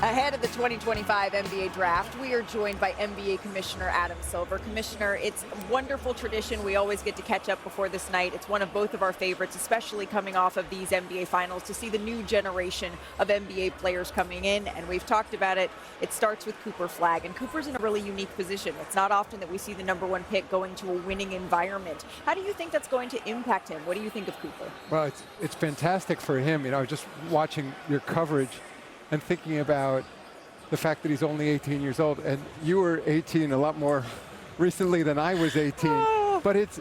Ahead of the 2025 NBA draft, we are joined by NBA Commissioner Adam Silver. Commissioner, it's a wonderful tradition. We always get to catch up before this night. It's one of both of our favorites, especially coming off of these NBA finals, to see the new generation of NBA players coming in. And we've talked about it. It starts with Cooper Flagg. And Cooper's in a really unique position. It's not often that we see the #1 pick going to a winning environment. How do you think that's going to impact him? What do you think of Cooper? Well, it's fantastic for him. You know, just watching your coverage and thinking about the fact that he's only 18 years old, and you were 18 a lot more recently than I was 18. But it's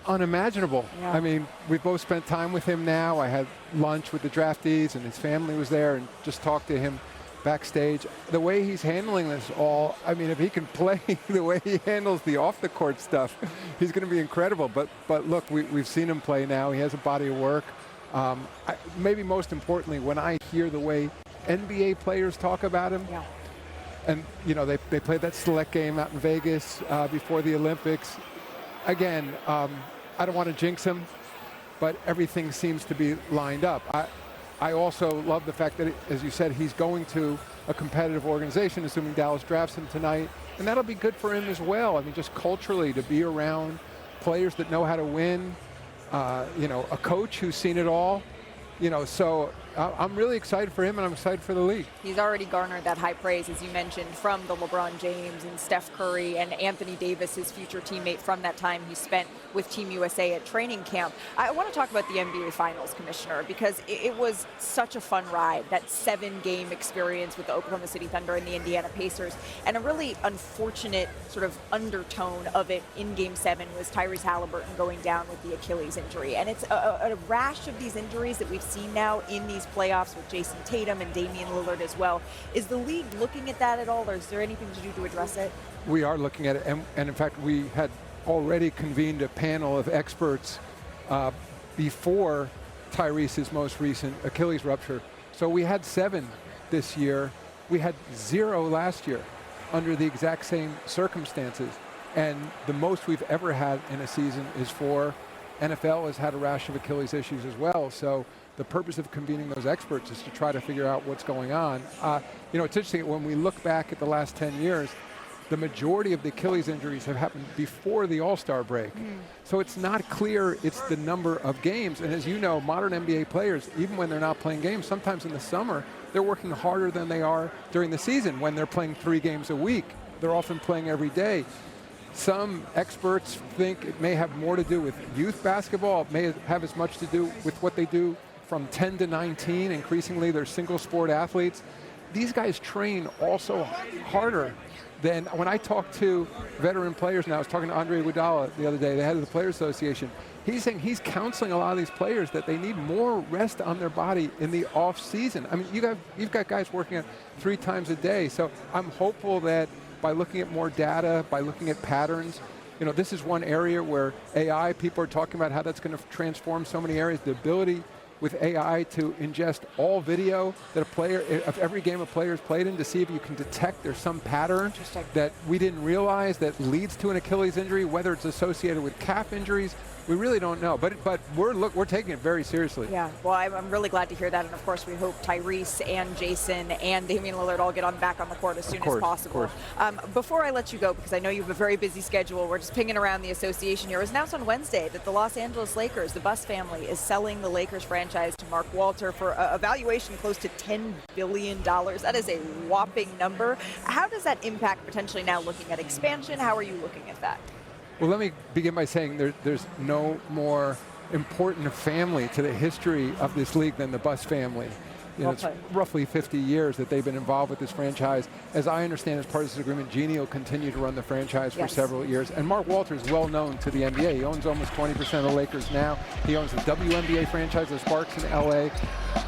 unimaginable. Yeah. I mean, we've both spent time with him now. I had lunch with the draftees, and his family was there, and just talked to him backstage. The way he's handling this all, I mean, if he can play the way he handles the off-the-court stuff, he's going to be incredible. But look, we've seen him play now. He has a body of work. Maybe most importantly, when I hear the way NBA players talk about him, yeah. And you know, they played that select game out in Vegas before the Olympics. Again, I don't want to jinx him, but everything seems to be lined up. I also love the fact that, as you said, he's going to a competitive organization, assuming Dallas drafts him tonight, and that'll be good for him as well. I mean, just culturally, to be around players that know how to win, you know, a coach who's seen it all, you know, so I'm really excited for him, and I'm excited for the league. He's already garnered that high praise, as you mentioned, from the LeBron James and Steph Curry and Anthony Davis, his future teammate from that time he spent with Team USA at training camp. I want to talk about the NBA Finals, Commissioner, because it was such a fun ride, that 7-game experience with the Oklahoma City Thunder and the Indiana Pacers, and a really unfortunate sort of undertone of it in Game 7 was Tyrese Halliburton going down with the Achilles injury. And it's a rash of these injuries that we've seen now in these playoffs with Jason Tatum and Damian Lillard as well. Is the league looking at that at all, or is there anything to do to address it? We are looking at it, and in fact, we had already convened a panel of experts before Tyrese's most recent Achilles rupture. So we had 7 this year. We had 0 last year under the exact same circumstances. And the most we've ever had in a season is 4. NFL has had a rash of Achilles issues as well. So the purpose of convening those experts is to try to figure out what's going on. You know, it's interesting, when we look back at the last 10 years, the majority of the Achilles injuries have happened before the All-Star break. So it's not clear it's the number of games. And as you know, modern NBA players, even when they're not playing games, sometimes in the summer, they're working harder than they are during the season when they're playing 3 games a week. They're often playing every day. Some experts think it may have more to do with youth basketball. It may have as much to do with what they do from 10 to 19. Increasingly, they're single sport athletes. These guys train also harder than when I talk to veteran players now. I was talking to Andre Iguodala the other day, the head of the Players Association. He's saying he's counseling a lot of these players that they need more rest on their body in the off season. I mean, you've got guys working out 3 times a day. So I'm hopeful that by looking at more data, by looking at patterns, you know, this is one area where AI, people are talking about how that's going to transform so many areas. The ability with AI to ingest all video that a player, of every game a player's played in, to see if you can detect there's some pattern that we didn't realize that leads to an Achilles injury, whether it's associated with calf injuries. We really don't know, but we're taking it very seriously. Yeah, well, I'm really glad to hear that, and of course we hope Tyrese and Jason and Damian Lillard all get back on the court as soon as possible. Before I let you go, because I know you have a very busy schedule, we're just pinging around the association here. It was announced on Wednesday that the Los Angeles Lakers, the Buss family, is selling the Lakers franchise to Mark Walter for a valuation close to $10 billion. That is a whopping number. How does that impact potentially now looking at expansion? How are you looking at that? Well, let me begin by saying there's no more important family to the history of this league than the Buss family. You know, it's roughly 50 years that they've been involved with this franchise. As I understand, as part of this agreement, Jeannie will continue to run the franchise for several years. And Mark Walter is well known to the NBA. He owns almost 20% of the Lakers now. He owns the WNBA franchise, the Sparks in LA.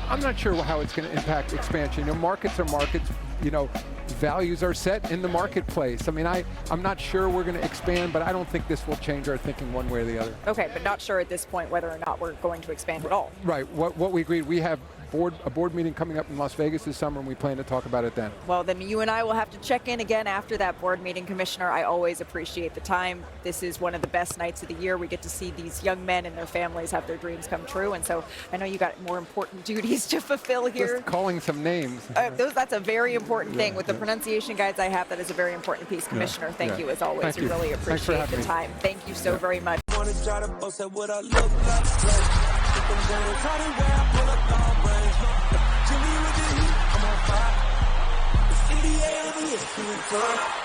I'm not sure how it's going to impact expansion. You know, markets are markets. You know, values are set in the marketplace. I mean, I'm not sure we're going to expand, but I don't think this will change our thinking one way or the other. Okay, but not sure at this point whether or not we're going to expand at all. Right. What we agreed, we have a board meeting coming up in Las Vegas this summer, and we plan to talk about it then. Well, then you and I will have to check in again after that board meeting, Commissioner. I always appreciate the time. This is one of the best nights of the year. We get to see these young men and their families have their dreams come true, and so I know you got more important duties to fulfill here. Just calling some names. That's a very important thing. With the pronunciation guides I have, that is a very important piece. Commissioner, thank you as always. Thank we you. really appreciate the time. Thank you so very much. Try to boast at what I look like. Keep them going, try to wear, I pull up long range. Jimmy with the heat, I'm on fire. It's 88 over here,